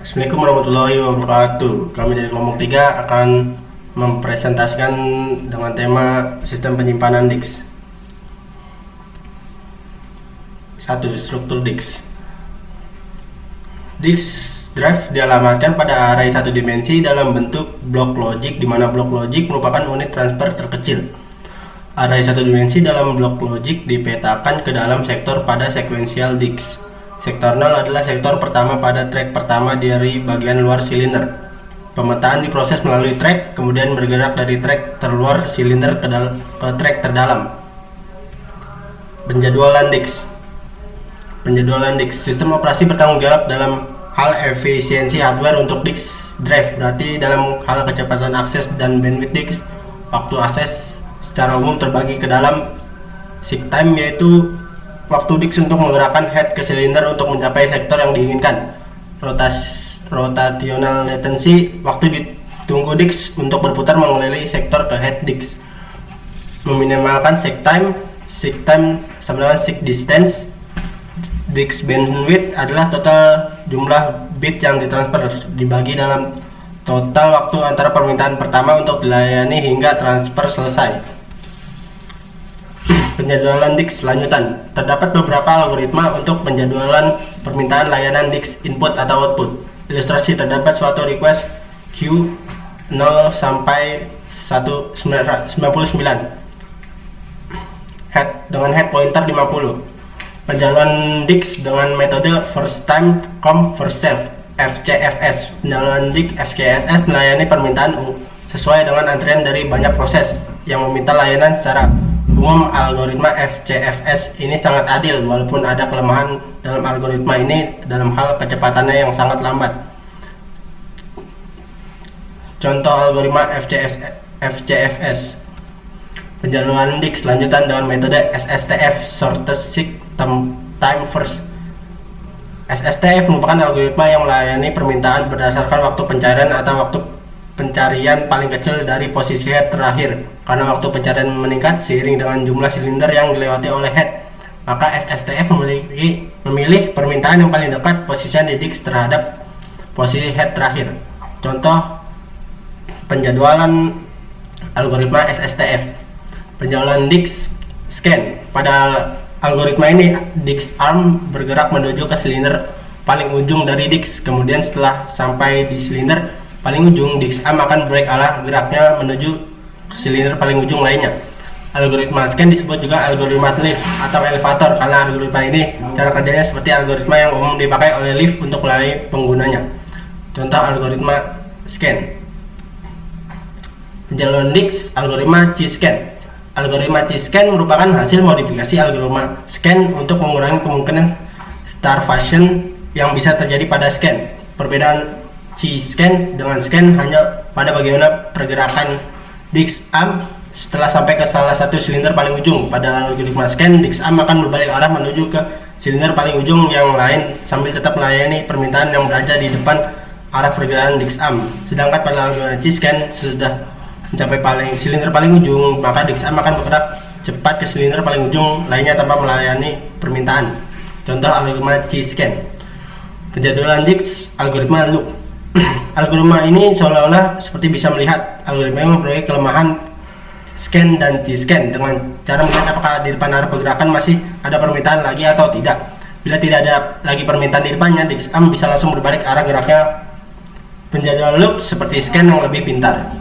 Assalamualaikum warahmatullahi wabarakatuh. Kami dari kelompok 3 akan mempresentasikan dengan tema sistem penyimpanan disk. 1. Struktur disk. Disk drive dialamatkan pada array satu dimensi dalam bentuk blok logik, di mana blok logik merupakan unit transfer terkecil. Array satu dimensi dalam blok logik dipetakan ke dalam sektor pada sequential disk. Sektor 0 adalah sektor pertama pada track pertama dari bagian luar silinder. Pemetaan diproses melalui track, kemudian bergerak dari track terluar silinder ke track terdalam. Penjadwalan disk. Penjadwalan disk. Sistem operasi bertanggung jawab dalam hal efisiensi hardware untuk disk drive, berarti dalam hal kecepatan akses dan bandwidth disk. Waktu akses secara umum terbagi ke dalam seek time, yaitu waktu disk untuk menggerakkan head ke silinder untuk mencapai sektor yang diinginkan. Rotational latency, waktu ditunggu disk untuk berputar mengelilingi sektor ke head disk. Meminimalkan seek time sama dengan seek distance. Disk bandwidth adalah total jumlah bit yang ditransfer dibagi dalam total waktu antara permintaan pertama untuk dilayani hingga transfer selesai. Penjadwalan disk lanjutan. Terdapat beberapa algoritma untuk penjadwalan permintaan layanan disk input atau output. Ilustrasi: terdapat suatu request queue 0 sampai 199 head dengan head pointer 50. Penjadwalan disk dengan metode first time come first serve (FCFS). Penjadwalan disk FCFS melayani permintaan sesuai dengan antrian dari banyak proses yang meminta layanan secara umum. Algoritma FCFS ini sangat adil, walaupun ada kelemahan dalam algoritma ini dalam hal kecepatannya yang sangat lambat. Contoh algoritma FCFS. Penjadwalan disk lanjutan dengan metode SSTF (Shortest Seek Time First). SSTF merupakan algoritma yang melayani permintaan berdasarkan waktu pencarian atau waktu pencarian paling kecil dari posisi head terakhir. Karena waktu pencarian meningkat seiring dengan jumlah silinder yang dilewati oleh head, maka SSTF memilih permintaan yang paling dekat posisinya di disk terhadap posisi head terakhir. Contoh penjadwalan algoritma SSTF. Penjadwalan disk scan. Pada algoritma ini, disk arm bergerak menuju ke silinder paling ujung dari disk. Kemudian setelah sampai di silinder paling ujung, disk arm akan berbalik arah geraknya menuju ke silinder paling ujung lainnya. Algoritma scan disebut juga algoritma lift atau elevator, karena algoritma ini cara kerjanya seperti algoritma yang umum dipakai oleh lift untuk melayani penggunanya. Contoh algoritma scan. Penjadwalan disk algoritma C-scan. Algoritma C-scan merupakan hasil modifikasi algoritma scan untuk mengurangi kemungkinan starvation yang bisa terjadi pada scan. Perbedaan C-scan dengan scan hanya pada bagaimana pergerakan disk arm setelah sampai ke salah satu silinder paling ujung. Pada algoritma scan, disk arm akan berbalik arah menuju ke silinder paling ujung yang lain sambil tetap melayani permintaan yang berada di depan arah pergerakan disk arm. Sedangkan pada algoritma C-scan, sudah mencapai silinder paling ujung, maka disk arm akan bergerak cepat ke silinder paling ujung lainnya tanpa melayani permintaan. Contoh algoritma C-scan. Penjadwalan disk algoritma loop. Algoritma ini seolah-olah seperti bisa melihat. Algoritma yang mempunyai kelemahan scan dan C-scan dengan cara melihat apakah di depan arah pergerakan masih ada permintaan lagi atau tidak. Bila tidak ada lagi permintaan di depannya, disk arm bisa langsung berbalik arah geraknya. Penjadwalan loop seperti scan yang lebih pintar.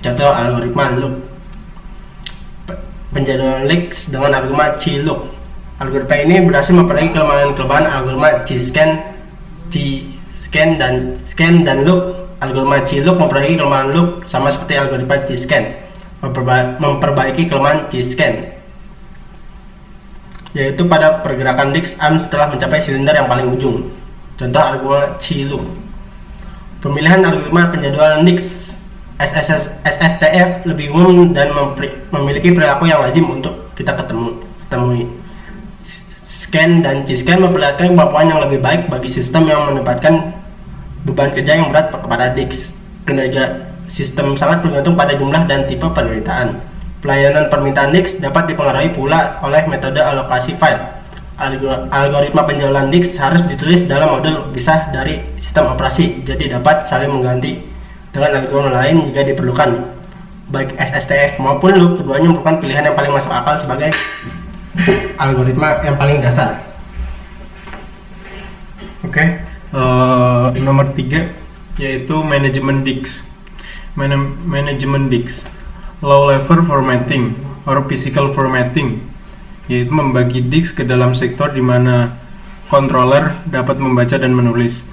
Contoh algoritma loop. Penjadwalan disk dengan algoritma C-loop. Algoritma ini berhasil memperbaiki kelemahan algoritma C-scan, scan dan loop. Algoritma C-loop memperbaiki kelemahan loop sama seperti algoritma C-scan. Memperbaiki kelemahan C-scan, yaitu pada pergerakan disk arm setelah mencapai silinder yang paling ujung. Contoh algoritma C-loop. Pemilihan algoritma penjadwalan disk SSTF lebih umum dan memiliki perilaku yang lazim untuk kita ketemui. Scan dan C-scan memperlihatkan kemampuan yang lebih baik bagi sistem yang menempatkan beban kerja yang berat kepada disk. Kinerja sistem sangat bergantung pada jumlah dan tipe permintaan. Pelayanan permintaan disk dapat dipengaruhi pula oleh metode alokasi file. Algoritma penjualan disk harus ditulis dalam modul pisah dari sistem operasi, jadi dapat saling mengganti dengan algoritma lain jika diperlukan. Baik SSTF maupun loop, keduanya merupakan pilihan yang paling masuk akal sebagai algoritma yang paling dasar. Oke, nomor 3 yaitu manajemen disk. Manajemen disk, low level formatting or physical formatting, yaitu membagi disk ke dalam sektor di mana controller dapat membaca dan menulis.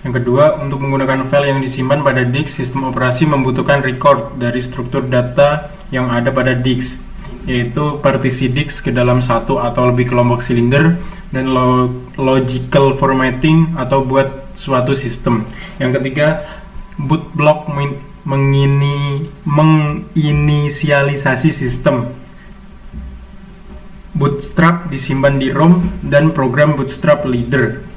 Yang kedua, untuk menggunakan file yang disimpan pada disk, sistem operasi membutuhkan record dari struktur data yang ada pada disk, yaitu partisi disk ke dalam satu atau lebih kelompok silinder, dan logical formatting atau buat suatu sistem. Yang ketiga, boot block menginisialisasi sistem. Bootstrap disimpan di ROM dan program Bootstrap Leader.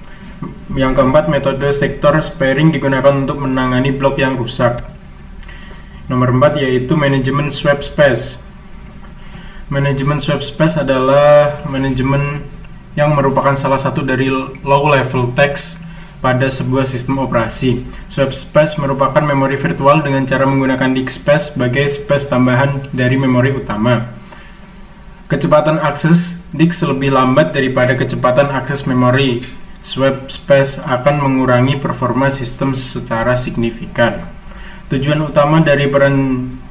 Yang keempat, metode sektor sparing digunakan untuk menangani blok yang rusak. Nomor 4 yaitu manajemen swap space. Manajemen swap space adalah manajemen yang merupakan salah satu dari low level text pada sebuah sistem operasi. Swap space merupakan memori virtual dengan cara menggunakan disk space sebagai space tambahan dari memori utama. Kecepatan akses disk lebih lambat daripada kecepatan akses memori. Swap space akan mengurangi performa sistem secara signifikan. Tujuan utama dari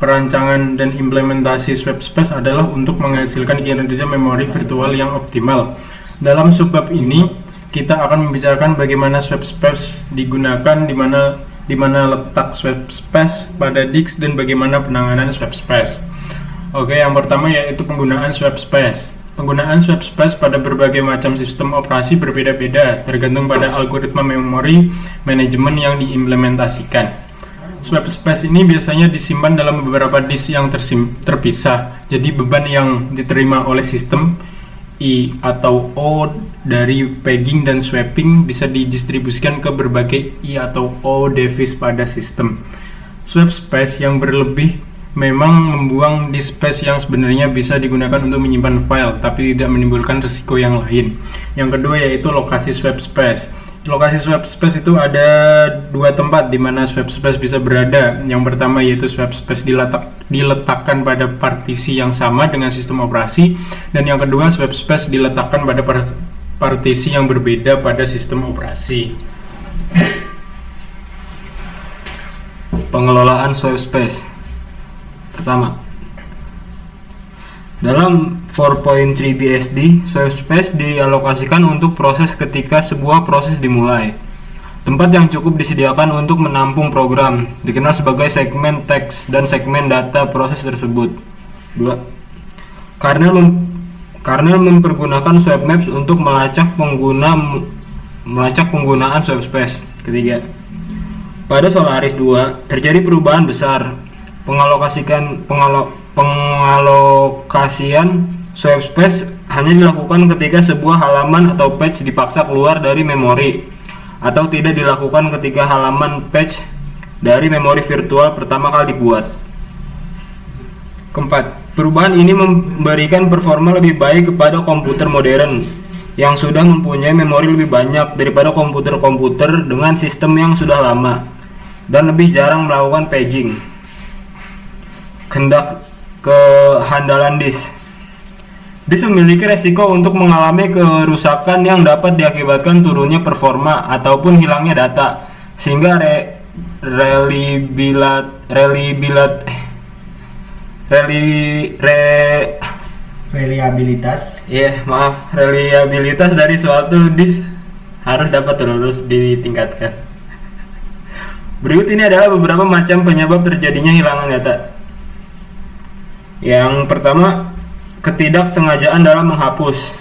perancangan dan implementasi swap space adalah untuk menghasilkan kinerja memori virtual yang optimal. Dalam subbab ini, kita akan membicarakan bagaimana swap space digunakan, di mana letak swap space pada disk, dan bagaimana penanganan swap space. Oke, yang pertama yaitu penggunaan swap space. Penggunaan swap space pada berbagai macam sistem operasi berbeda-beda, tergantung pada algoritma memori manajemen yang diimplementasikan. Swap space ini biasanya disimpan dalam beberapa disk yang terpisah. Jadi beban yang diterima oleh sistem I atau O dari pegging dan swapping bisa didistribusikan ke berbagai I atau O device pada sistem. Swap space yang berlebih memang membuang disk space yang sebenarnya bisa digunakan untuk menyimpan file, tapi tidak menimbulkan risiko yang lain. Yang kedua yaitu lokasi swap space. Lokasi swap space itu ada dua tempat di mana swap space bisa berada. Yang pertama yaitu swap space diletakkan pada partisi yang sama dengan sistem operasi, dan yang kedua swap space diletakkan pada partisi yang berbeda pada sistem operasi. Pengelolaan swap space. Pertama, dalam 4.3 BSD, swap space dialokasikan untuk proses ketika sebuah proses dimulai. Tempat yang cukup disediakan untuk menampung program, dikenal sebagai segmen teks dan segmen data proses tersebut. 2. Kernel mempergunakan swap maps untuk melacak penggunaan swap space. Ketiga, pada Solaris 2 terjadi perubahan besar. Pengalokasian swap space hanya dilakukan ketika sebuah halaman atau page dipaksa keluar dari memori, atau tidak dilakukan ketika halaman page dari memori virtual pertama kali dibuat. Keempat, perubahan ini memberikan performa lebih baik kepada komputer modern yang sudah mempunyai memori lebih banyak daripada komputer-komputer dengan sistem yang sudah lama dan lebih jarang melakukan paging. Kehandalan disk. Disk memiliki resiko untuk mengalami kerusakan yang dapat diakibatkan turunnya performa ataupun hilangnya data, sehingga reliabilitas dari suatu disk harus dapat terus ditingkatkan. Berikut ini adalah beberapa macam penyebab terjadinya hilangan data. Yang pertama, ketidaksengajaan dalam menghapus.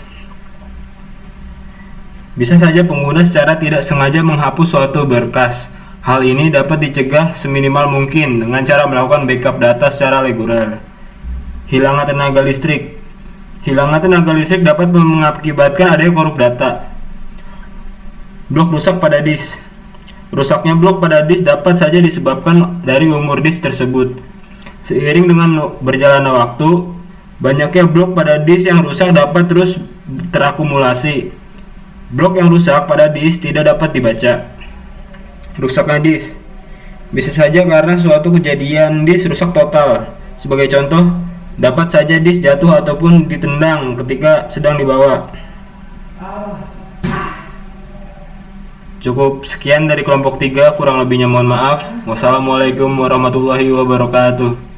Bisa saja pengguna secara tidak sengaja menghapus suatu berkas. Hal ini dapat dicegah seminimal mungkin dengan cara melakukan backup data secara reguler. Hilangnya tenaga listrik. Hilangnya tenaga listrik dapat mengakibatkan adanya korup data. Blok rusak pada disk. Rusaknya blok pada disk dapat saja disebabkan dari umur disk tersebut. Seiring dengan berjalannya waktu, banyaknya blok pada disk yang rusak dapat terus terakumulasi. Blok yang rusak pada disk tidak dapat dibaca. rusaknya disk. Bisa saja karena suatu kejadian disk rusak total. Sebagai contoh, dapat saja disk jatuh ataupun ditendang ketika sedang dibawa. Cukup sekian dari kelompok 3, kurang lebihnya mohon maaf. Wassalamualaikum warahmatullahi wabarakatuh.